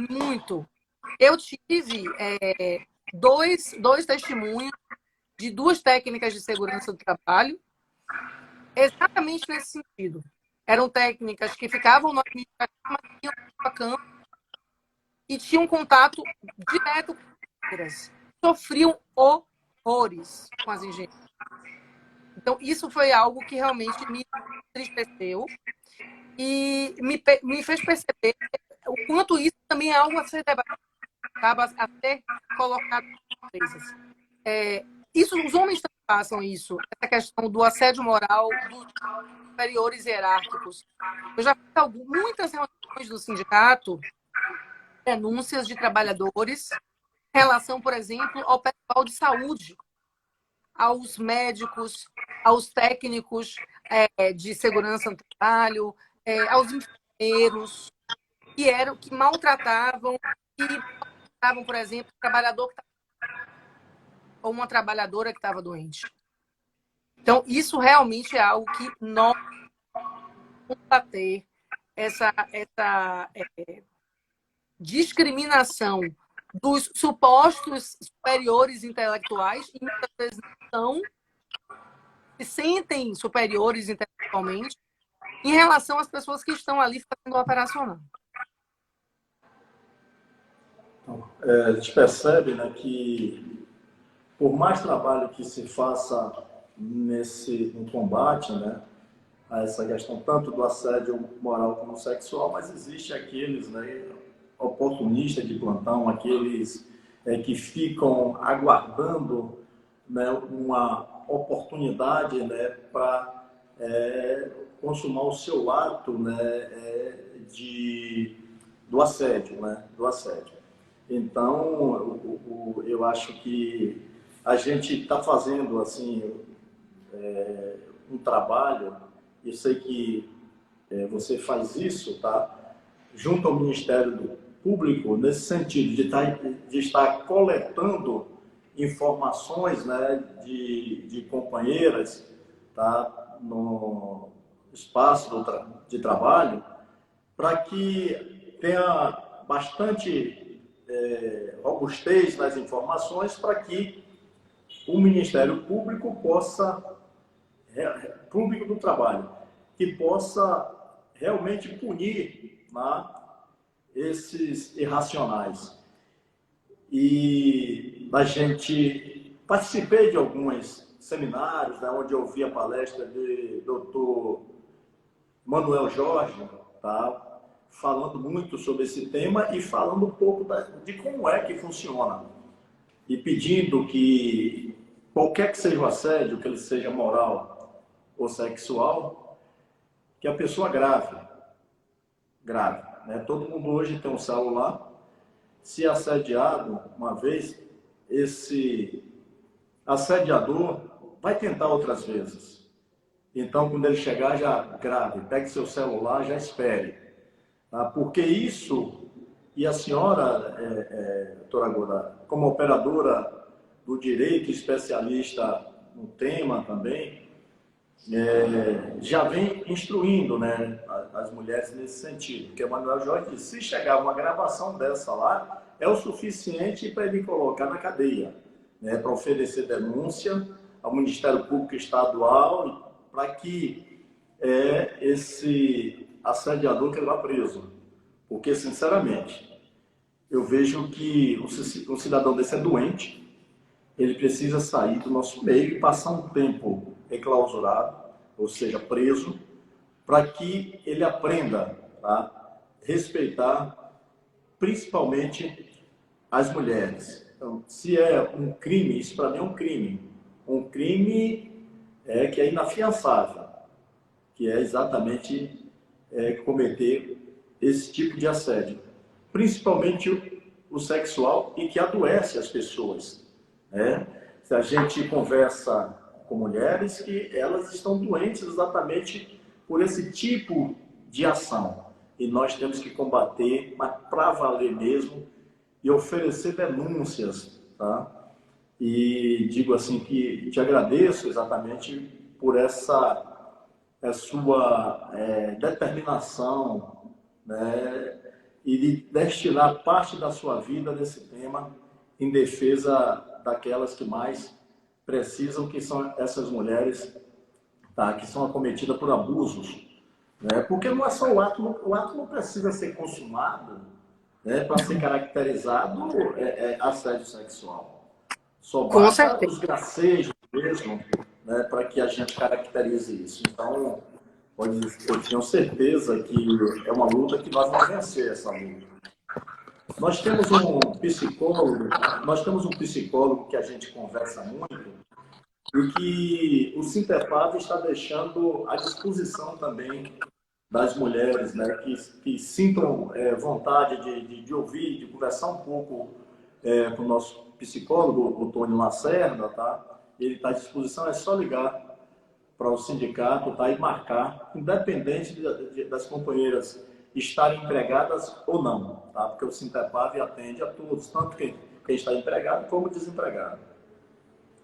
muito. Eu tive dois testemunhos de duas técnicas de segurança do trabalho exatamente nesse sentido. Eram técnicas que ficavam no administrativo, mas iam para campo e tinham contato direto com as engenheiras. Sofriam horrores com as engenheiras. Então, isso foi algo que realmente me entristeceu e me fez perceber o quanto isso também é algo a ser debatido, a ser colocado nas empresas. Os homens também passam isso, essa questão do assédio moral dos superiores hierárquicos. Eu já fiz muitas reuniões do sindicato, denúncias de trabalhadores em relação, por exemplo, ao pessoal de saúde, aos médicos, aos técnicos de segurança no trabalho, aos enfermeiros, que maltratavam, por exemplo, um trabalhador ou uma trabalhadora que estava doente. Então, isso realmente é algo que nós vamos combater, essa discriminação dos supostos superiores intelectuais, e muitas vezes não se sentem superiores intelectualmente, em relação às pessoas que estão ali fazendo o operacional. A gente percebe, né, que por mais trabalho que se faça no combate, né, a essa questão tanto do assédio moral como sexual, mas existe aqueles, né, oportunistas de plantão, aqueles que ficam aguardando, né, uma oportunidade, né, para consumar o seu ato, né, do assédio, né, do assédio. Então, eu acho que a gente está fazendo assim um trabalho, e sei que você faz isso, tá? Junto ao Ministério Público, nesse sentido de estar coletando informações, né, de companheiras, tá, no espaço de trabalho, para que tenha bastante robustez nas informações, para que o Ministério Público Público do Trabalho, que possa realmente punir, né, esses irracionais. E a gente participei de alguns seminários, né, onde eu ouvi a palestra de Dr. Manuel Jorge, tá, falando muito sobre esse tema e falando um pouco de como é que funciona. E pedindo que qualquer que seja o assédio, que ele seja moral ou sexual, que a pessoa grave, né? Todo mundo hoje tem um celular. Se assediado uma vez, esse assediador vai tentar outras vezes. Então, quando ele chegar, já grave, pegue seu celular, já espere. Tá? Porque isso, e a senhora, doutora Goda, como operadora do direito, especialista no tema também, já vem instruindo, né, as mulheres nesse sentido. Porque o Manuel Jorge disse, se chegar uma gravação dessa lá, é o suficiente para ele colocar na cadeia, né, para oferecer denúncia ao Ministério Público Estadual, para que esse assediador que ele vá preso. Porque, sinceramente, eu vejo que um cidadão desse é doente, ele precisa sair do nosso meio e passar um tempo enclausurado, ou seja, preso, para que ele aprenda a respeitar principalmente as mulheres. Então, se é um crime, isso para mim é um crime. Um crime que é inafiançável, que é exatamente cometer esse tipo de assédio. principalmente o sexual, e que adoece as pessoas, né? Se a gente conversa com mulheres que elas estão doentes exatamente por esse tipo de ação. E nós temos que combater, mas para valer mesmo, e oferecer denúncias, tá? E digo assim que te agradeço exatamente por essa sua determinação, né? E de destinar parte da sua vida nesse tema em defesa daquelas que mais precisam, que são essas mulheres, tá? Que são acometidas por abusos, né? Porque não é só o ato não precisa ser consumado, né, para ser caracterizado assédio sexual. Só Com basta certeza. os gracejos mesmo, né, para que a gente caracterize isso. Então, eu tenho certeza que é uma luta que nós vamos vencer essa luta. Nós temos um psicólogo que a gente conversa muito e que o Sinterpab está deixando à disposição também das mulheres, né, que sintam vontade de ouvir, de conversar um pouco com o nosso psicólogo, o Tony Lacerda, tá? Ele está à disposição, é só ligar para o sindicato, tá? E marcar, independente das companheiras estarem empregadas ou não, tá? Porque o Sinterpab atende a todos, tanto quem está empregado como desempregado.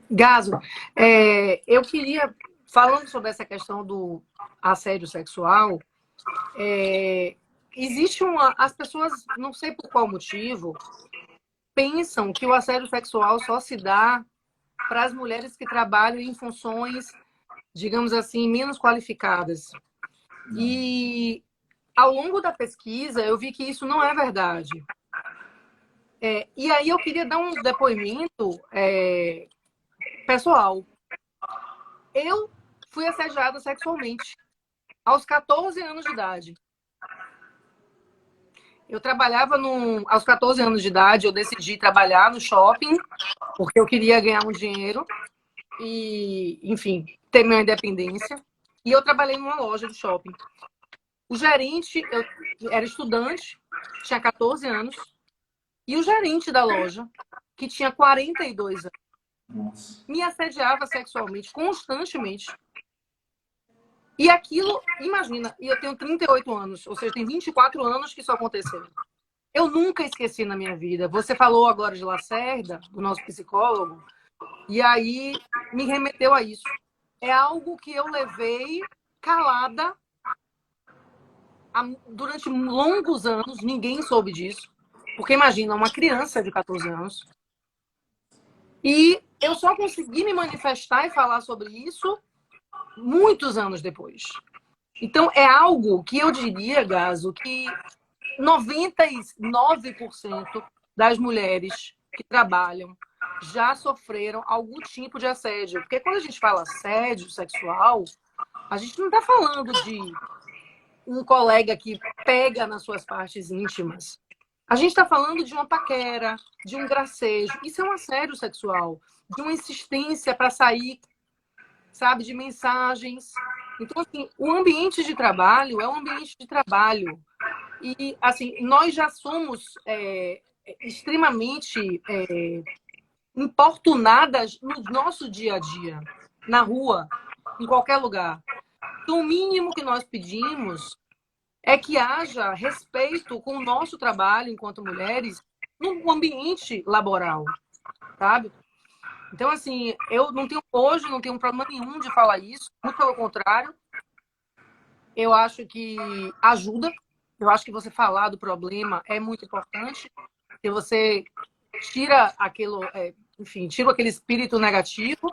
Gaso, eu queria, falando sobre essa questão do assédio sexual, existe as pessoas, não sei por qual motivo, pensam que o assédio sexual só se dá para as mulheres que trabalham em funções, digamos assim, menos qualificadas. E ao longo da pesquisa, eu vi que isso não é verdade. E aí eu queria dar um depoimento pessoal. Eu fui assediada sexualmente aos 14 anos de idade. Eu trabalhava aos 14 anos de idade, eu decidi trabalhar no shopping, porque eu queria ganhar um dinheiro e, enfim, ter minha independência. E eu trabalhei numa loja de shopping. O gerente, eu era estudante, tinha 14 anos, e o gerente da loja, que tinha 42 anos, Nossa. me assediava sexualmente, constantemente. E aquilo, imagina, e eu tenho 38 anos, ou seja, tem 24 anos que isso aconteceu. Eu nunca esqueci na minha vida. Você falou agora de Lacerda, do nosso psicólogo, e aí me remeteu a isso. É algo que eu levei calada durante longos anos, ninguém soube disso. Porque imagina, uma criança de 14 anos. E eu só consegui me manifestar e falar sobre isso muitos anos depois. Então, é algo que eu diria, Gaso, que 99% das mulheres que trabalham já sofreram algum tipo de assédio. Porque quando a gente fala assédio sexual, a gente não está falando de um colega que pega nas suas partes íntimas. A gente está falando de uma paquera, de um gracejo. Isso é um assédio sexual, de uma insistência para sair, sabe, de mensagens. Então, assim, o ambiente de trabalho é um ambiente de trabalho. E, assim, nós já somos extremamente importunadas no nosso dia a dia, na rua, em qualquer lugar. Então, o mínimo que nós pedimos é que haja respeito com o nosso trabalho enquanto mulheres no ambiente laboral, sabe? Então, assim, eu não tenho hoje, não tenho problema nenhum de falar isso, muito pelo contrário. Eu acho que ajuda. Eu acho que você falar do problema é muito importante. Se você tira aquilo, enfim, tira aquele espírito negativo.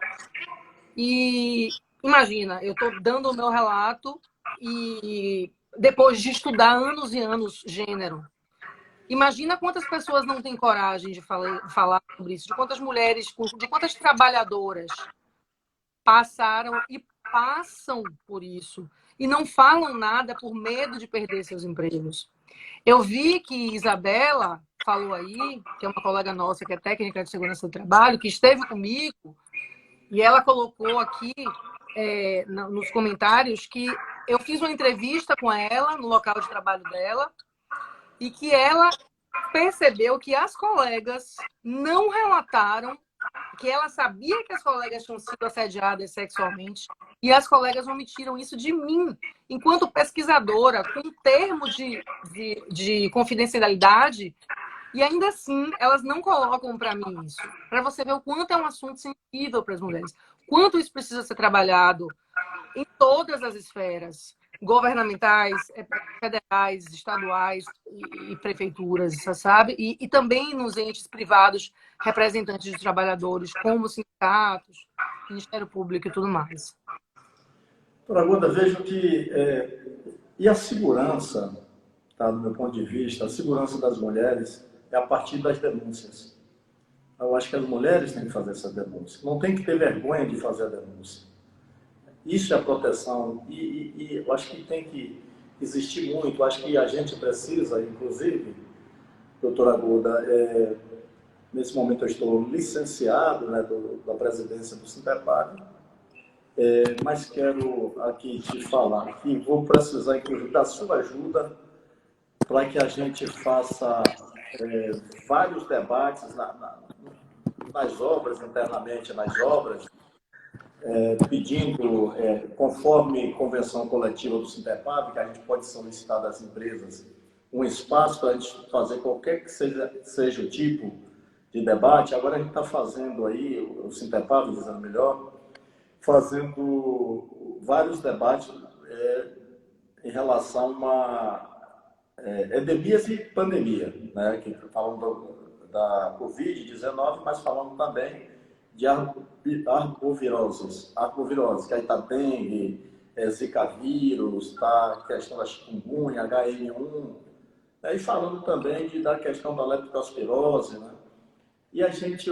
E imagina, eu estou dando o meu relato e depois de estudar anos e anos gênero. Imagina quantas pessoas não têm coragem de falar sobre isso, de quantas mulheres, de quantas trabalhadoras passaram e passam por isso e não falam nada por medo de perder seus empregos. Eu vi que Isabela falou aí, que é uma colega nossa, que é técnica de segurança do trabalho, que esteve comigo, e ela colocou aqui nos comentários que eu fiz uma entrevista com ela no local de trabalho dela e que ela percebeu que as colegas não relataram, que ela sabia que as colegas tinham sido assediadas sexualmente, e as colegas omitiram isso de mim, enquanto pesquisadora, com um termo de confidencialidade, e ainda assim elas não colocam para mim isso. Para você ver o quanto é um assunto sensível para as mulheres, quanto isso precisa ser trabalhado em todas as esferas, governamentais, federais, estaduais e prefeituras, sabe? E também nos entes privados, representantes de trabalhadores, como sindicatos, Ministério Público e tudo mais. Doutora Guda, vejo que... e a segurança, tá, do meu ponto de vista, a segurança das mulheres é a partir das denúncias. Eu acho que as mulheres têm que fazer essa denúncia. Não tem que ter vergonha de fazer a denúncia. Isso é a proteção e eu acho que tem que existir muito. Eu acho que a gente precisa, inclusive, doutora Guda, nesse momento eu estou licenciado, né, da presidência do Sintepag, mas quero aqui te falar que vou precisar, inclusive, da sua ajuda para que a gente faça vários debates nas obras, internamente nas obras, pedindo, conforme convenção coletiva do Sintepag, que a gente pode solicitar das empresas um espaço para a gente fazer qualquer que seja o tipo de debate. Agora a gente está fazendo aí, o Sintepag, dizendo melhor, fazendo vários debates em relação a endemias e pandemia, né? Que falando da Covid-19, mas falando também de arboviroses, que aí está dengue, zika vírus, tá a questão da chikungunya, HN1, e falando também da questão da leptospirose, né? E eu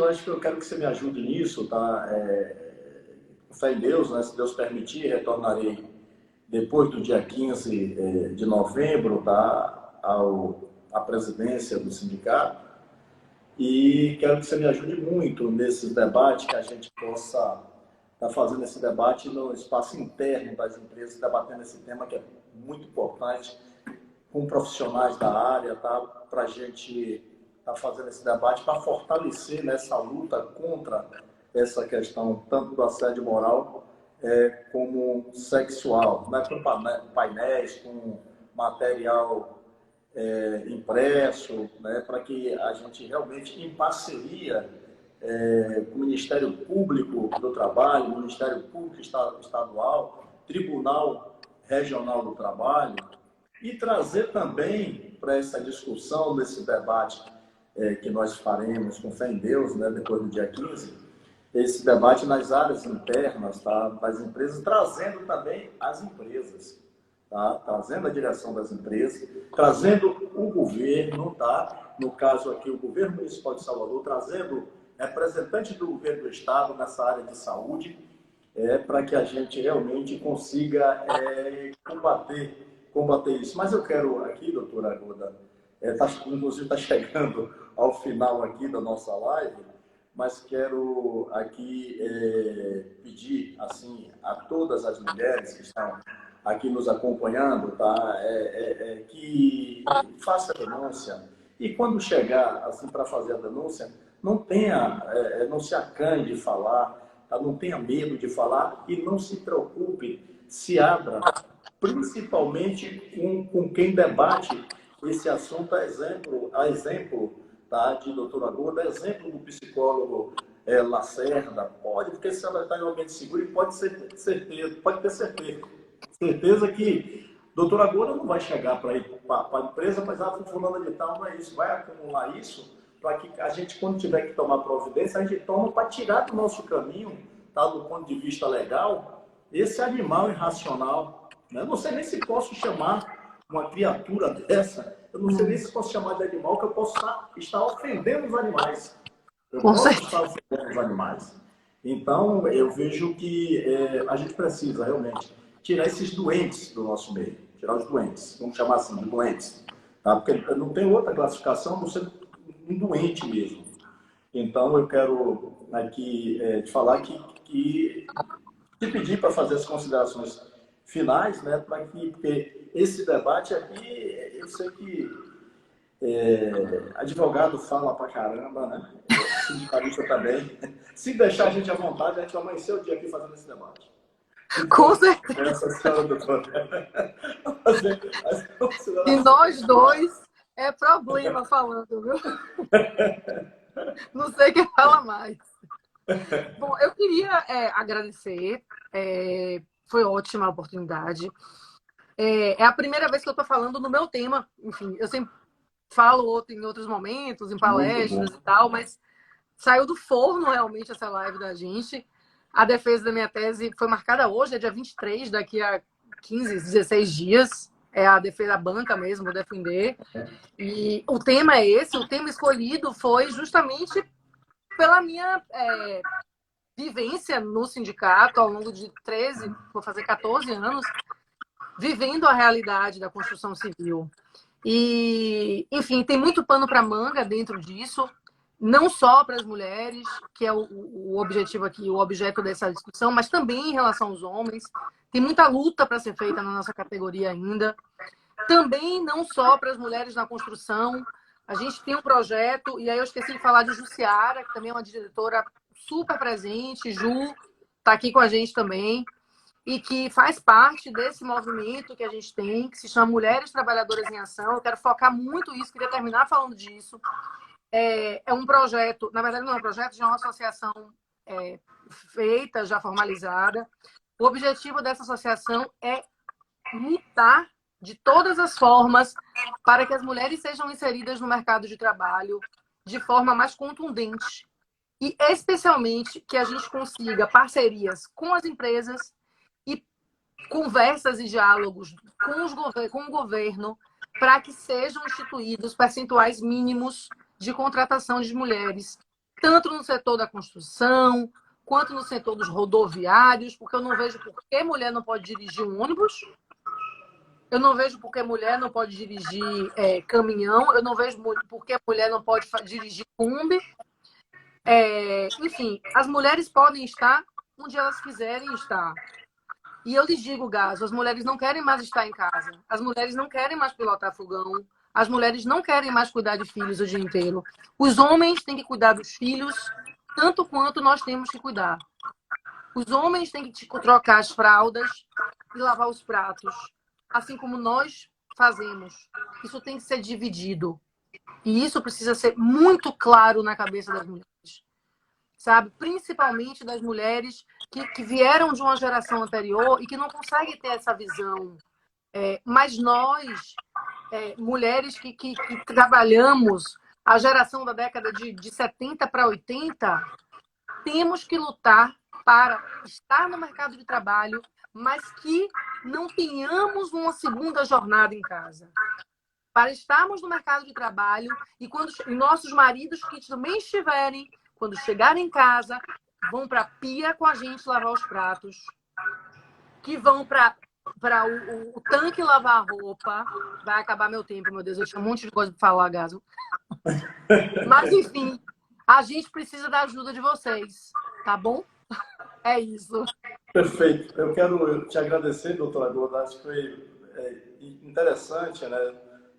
acho que eu quero que você me ajude nisso, tá? Com fé em Deus, né? Se Deus permitir, retornarei depois do dia 15 de novembro, tá? À presidência do sindicato. E quero que você me ajude muito nesses debates, que a gente possa estar fazendo esse debate no espaço interno das empresas, debatendo esse tema que é muito importante, com profissionais da área, tá? Para a gente estar fazendo esse debate, para fortalecer nessa luta contra essa questão, tanto do assédio moral como sexual, né? Com painéis, com material impresso, né, para que a gente realmente, em parceria com o Ministério Público do Trabalho, Ministério Público Estadual, Tribunal Regional do Trabalho, e trazer também para essa discussão, desse debate que nós faremos, com fé em Deus, né, depois do dia 15, esse debate nas áreas internas, tá, das empresas, trazendo também as empresas. Tá? Trazendo a direção das empresas, trazendo o governo, tá? No caso aqui o governo municipal de Salvador, trazendo representantes do governo do estado nessa área de saúde, para que a gente realmente consiga combater isso. Mas eu quero aqui, doutora Guda, inclusive está chegando ao final aqui da nossa live, mas quero aqui pedir assim, a todas as mulheres que estão aqui nos acompanhando, tá? Que faça a denúncia. E quando chegar assim para fazer a denúncia, não se acanhe de falar, tá? Não tenha medo de falar e não se preocupe, se abra, principalmente com quem debate esse assunto, a exemplo, tá? De doutora Guda, exemplo do psicólogo Lacerda, porque se ela está em um ambiente seguro, pode ter certeza que a doutora Guda não vai chegar para a empresa, mas fulana de tal não é isso, vai acumular isso para que a gente, quando tiver que tomar providência, a gente toma para tirar do nosso caminho, tá, do ponto de vista legal, esse animal irracional. Né? Eu não sei nem se posso chamar uma criatura dessa, eu não sei nem se posso chamar de animal, que eu posso estar ofendendo os animais. Eu posso estar ofendendo os animais. Então, eu vejo que a gente precisa realmente tirar esses doentes do nosso meio, tirar os doentes, vamos chamar assim, de doentes, tá? Porque não tem outra classificação, não ser um doente mesmo. Então, eu quero aqui te falar que te pedir para fazer as considerações finais, né, para que esse debate aqui, eu sei que Advogado fala pra caramba, né? Sindicalista também. Se deixar a gente à vontade, a gente vai amanhecer o dia aqui fazendo esse debate. Com Então, certeza. essa senhora doutora. E nós dois é problema falando, viu? Não sei quem fala mais. Bom, eu queria agradecer. Foi ótima a oportunidade. É a primeira vez que eu estou falando no meu tema. Enfim, eu sempre falo em outros momentos, em Muito bom. palestras e tal, mas saiu do forno realmente essa live da gente. A defesa da minha tese foi marcada hoje, é dia 23, daqui a 15, 16 dias. É a defesa da banca mesmo, vou defender. E o tema é esse, o tema escolhido foi justamente pela minha vivência no sindicato ao longo de 13, vou fazer 14 anos, vivendo a realidade da construção civil. E, enfim, tem muito pano para manga dentro disso, não só para as mulheres, que é o objetivo aqui, o objeto dessa discussão, mas também em relação aos homens. Tem muita luta para ser feita na nossa categoria ainda. Também não só para as mulheres na construção. A gente tem um projeto, e aí eu esqueci de falar de Jussiara, que também é uma diretora super presente. Ju está aqui com a gente também, e que faz parte desse movimento que a gente tem, que se chama Mulheres Trabalhadoras em Ação. Eu quero focar muito nisso, queria terminar falando disso. É um projeto, na verdade não é um projeto, já é uma associação feita, já formalizada. O objetivo dessa associação é lutar de todas as formas para que as mulheres sejam inseridas no mercado de trabalho de forma mais contundente e especialmente que a gente consiga parcerias com as empresas e conversas e diálogos com o governo para que sejam instituídos percentuais mínimos de contratação de mulheres, tanto no setor da construção, quanto no setor dos rodoviários, porque eu não vejo por que mulher não pode dirigir um ônibus, eu não vejo por que mulher não pode dirigir caminhão, eu não vejo por que mulher não pode dirigir Kombi. Enfim, as mulheres podem estar onde elas quiserem estar. E eu lhes digo, Gaso, as mulheres não querem mais estar em casa. As mulheres não querem mais pilotar fogão. As mulheres não querem mais cuidar de filhos o dia inteiro. Os homens têm que cuidar dos filhos tanto quanto nós temos que cuidar. Os homens têm que trocar as fraldas e lavar os pratos, assim como nós fazemos. Isso tem que ser dividido. E isso precisa ser muito claro na cabeça das mulheres. Sabe? Principalmente das mulheres que vieram de uma geração anterior e que não conseguem ter essa visão. Mas nós, mulheres que trabalhamos a geração da década de 70 para 80, temos que lutar para estar no mercado de trabalho, mas que não tenhamos uma segunda jornada em casa. Para estarmos no mercado de trabalho e quando nossos maridos que também estiverem, quando chegarem em casa, vão para a pia com a gente lavar os pratos, que vão para o tanque lavar a roupa. Vai acabar meu tempo, meu Deus, eu tinha um monte de coisa para falar, Gaso. Mas, enfim, a gente precisa da ajuda de vocês, tá bom? É isso. Perfeito. Eu quero te agradecer, doutora Gorda. Acho que foi interessante, né,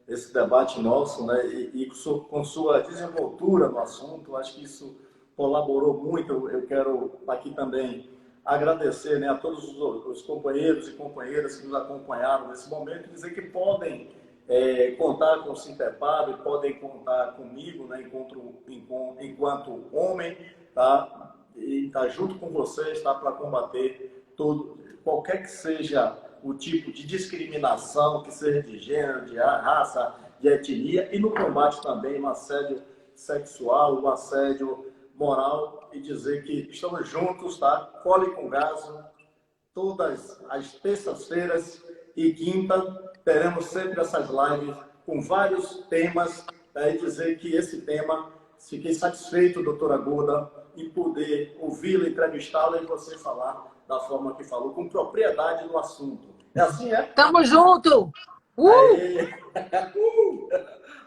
esse debate nosso, né, e com sua desenvoltura no assunto. Acho que isso colaborou muito. Eu quero aqui também agradecer, né, a todos os companheiros e companheiras que nos acompanharam nesse momento, dizer que podem contar com o Sinterpab, podem contar comigo, né, enquanto homem, tá? E estar junto com vocês, tá, para combater qualquer que seja o tipo de discriminação, que seja de gênero, de raça, de etnia, e no combate também no assédio sexual, o assédio moral, e dizer que estamos juntos, tá? Cole com Gaso, todas as terças-feiras e quinta, teremos sempre essas lives com vários temas, tá? E dizer que esse tema, fiquei satisfeito, doutora Gorda, em poder ouvi-la, entrevistá-la e você falar da forma que falou, com propriedade do assunto. É assim, é? Tamo junto!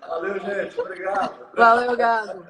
Valeu, gente. Obrigado. Valeu, Gaso.